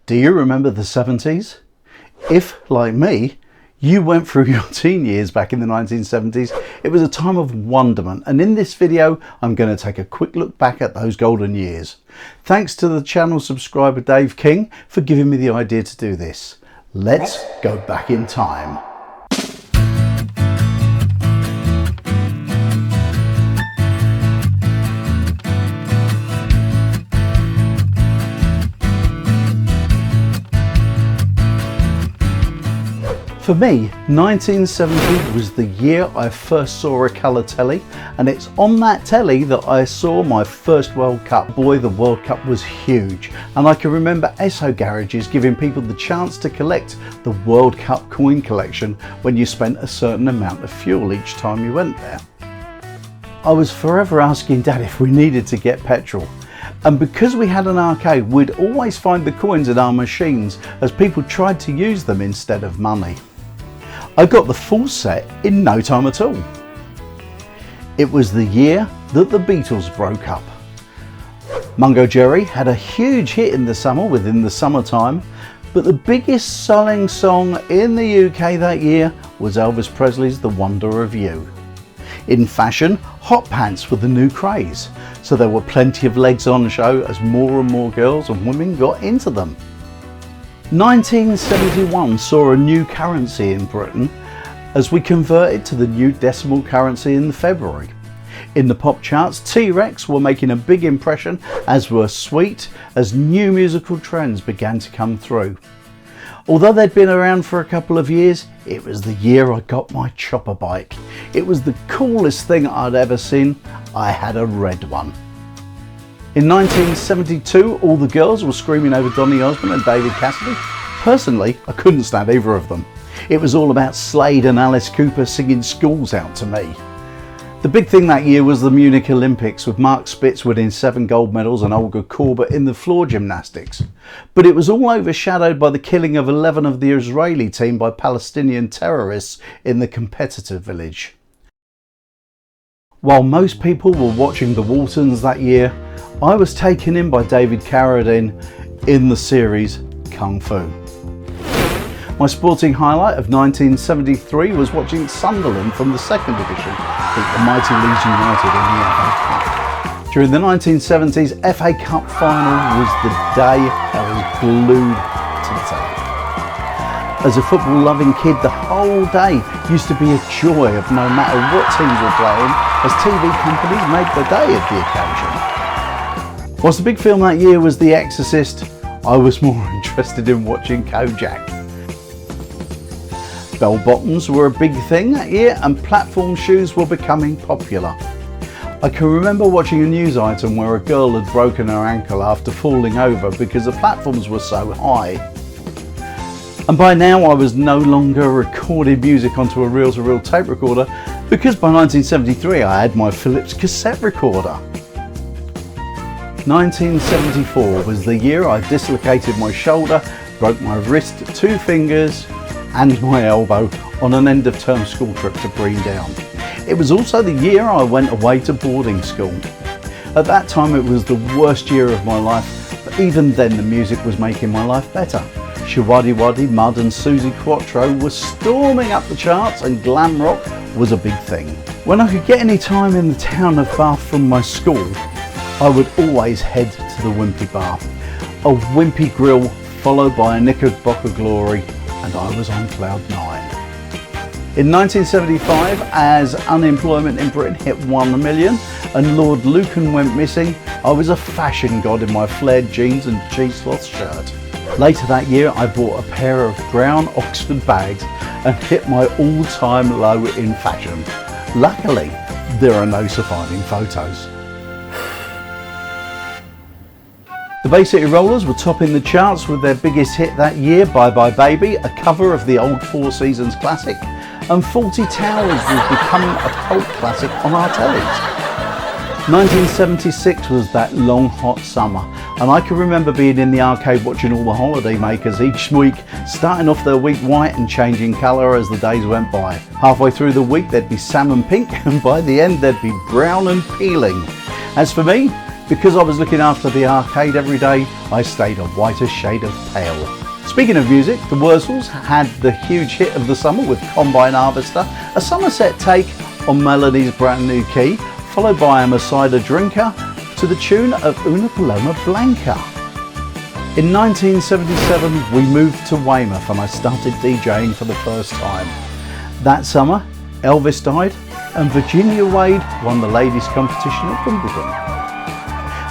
Do you remember the 70s? If, like me, you went through your teen years back in the 1970s, it was a time of wonderment, and in this video I'm going to take a quick look back at those golden years. Thanks to the channel subscriber Dave King for giving me the idea to do this. Let's go back in time. For me, 1970 was the year I first saw a colour telly, and it's on that telly that I saw my first World Cup. Boy, the World Cup was huge, and I can remember Esso garages giving people the chance to collect the World Cup coin collection when you spent a certain amount of fuel each time you went there. I was forever asking Dad if we needed to get petrol. And because we had an arcade, we'd always find the coins in our machines as people tried to use them instead of money. I got the full set in no time at all. It was the year that the Beatles broke up. Mungo Jerry had a huge hit in the summer within the summertime, but the biggest selling song in the UK that year was Elvis Presley's The Wonder of You. In fashion, hot pants were the new craze, so there were plenty of legs on show as more and more girls and women got into them. 1971 saw a new currency in Britain as we converted to the new decimal currency in February. In the pop charts, T-Rex were making a big impression, as were Sweet, as new musical trends began to come through. Although they'd been around for a couple of years, it was the year I got my chopper bike. It was the coolest thing I'd ever seen. I had a red one. In 1972, all the girls were screaming over Donny Osmond and David Cassidy. Personally, I couldn't stand either of them. It was all about Slade and Alice Cooper singing Schools Out to me. The big thing that year was the Munich Olympics, with Mark Spitz winning 7 gold medals and Olga Korbut in the floor gymnastics. But it was all overshadowed by the killing of 11 of the Israeli team by Palestinian terrorists in the competitor village. While most people were watching the Waltons that year, I was taken in by David Carradine in the series Kung Fu. My sporting highlight of 1973 was watching Sunderland from the 2nd division beat the mighty Leeds United in the FA Cup. During the 1970s, FA Cup final was the day I was glued to the telly. As a football loving kid, the whole day used to be a joy of no matter what teams were playing, as TV companies made the day of the occasion. Whilst the big film that year was The Exorcist, I was more interested in watching Kojak. Bell bottoms were a big thing that year, and platform shoes were becoming popular. I can remember watching a news item where a girl had broken her ankle after falling over because the platforms were so high. And by now I was no longer recording music onto a reel-to-reel tape recorder, because by 1973 I had my Philips cassette recorder. 1974 was the year I dislocated my shoulder, broke my wrist, 2 fingers and my elbow on an end of term school trip to Breandown. It was also the year I went away to boarding school. At that time it was the worst year of my life, but even then the music was making my life better. Shawadi Wadi, Mud and Susie Quattro were storming up the charts, and glam rock was a big thing. When I could get any time in the town of Bath from my school, I would always head to the Wimpy Bar. A Wimpy grill followed by a Knickerbocker glory, and I was on cloud 9. In 1975, as unemployment in Britain hit 1 million and Lord Lucan went missing, I was a fashion god in my flared jeans and cheesecloth shirt. Later that year I bought a pair of brown Oxford bags and hit my all-time low in fashion. Luckily, there are no surviving photos. The Bay City Rollers were topping the charts with their biggest hit that year, Bye Bye Baby, a cover of the old Four Seasons classic, and 40 Towers was becoming a cult classic on our tellies. 1976 was that long hot summer, and I can remember being in the arcade watching all the holiday makers each week, starting off their week white and changing colour as the days went by. Halfway through the week there'd be salmon pink, and by the end there'd be brown and peeling. As for me, Because I was looking after the arcade every day, I stayed a whiter shade of pale. Speaking of music, the Wurzels had the huge hit of the summer with Combine Harvester, a Somerset take on Melody's Brand New Key, followed by I'm a Cider Drinker to the tune of Una Paloma Blanca. In 1977, we moved to Weymouth and I started DJing for the first time. That summer, Elvis died and Virginia Wade won the ladies' competition at Wimbledon.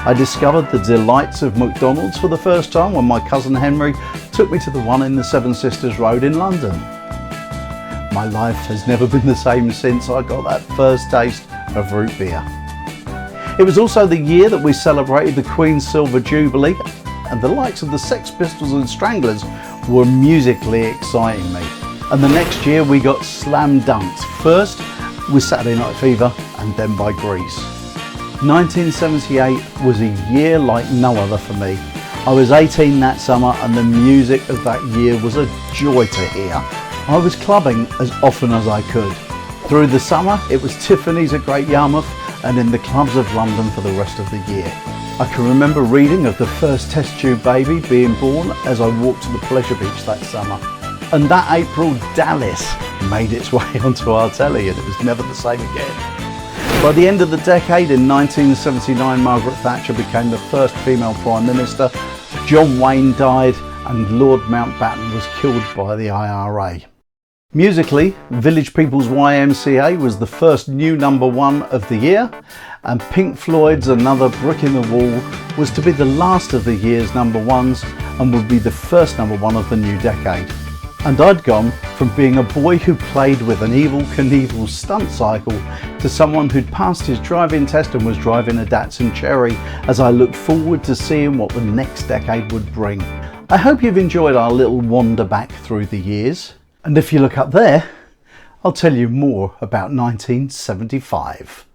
I discovered the delights of McDonald's for the first time when my cousin Henry took me to the one in the Seven Sisters Road in London. My life has never been the same since I got that first taste of root beer. It was also the year that we celebrated the Queen's Silver Jubilee, and the likes of the Sex Pistols and Stranglers were musically exciting me. And the next year we got slam dunked, first with Saturday Night Fever and then by Grease. 1978 was a year like no other for me. I was 18 that summer and the music of that year was a joy to hear. I was clubbing as often as I could. Through the summer it was Tiffany's at Great Yarmouth and in the clubs of London for the rest of the year. I can remember reading of the first test tube baby being born as I walked to the Pleasure Beach that summer. And that April, Dallas made its way onto our telly and it was never the same again. By the end of the decade, in 1979, Margaret Thatcher became the first female Prime Minister, John Wayne died and Lord Mountbatten was killed by the IRA. Musically, Village People's YMCA was the first new #1 of the year, and Pink Floyd's Another Brick in the Wall was to be the last of the year's #1s and would be the first #1 of the new decade. And I'd gone from being a boy who played with an Evel Knievel stunt cycle to someone who'd passed his driving test and was driving a Datsun Cherry as I looked forward to seeing what the next decade would bring. I hope you've enjoyed our little wander back through the years. And if you look up there, I'll tell you more about 1975.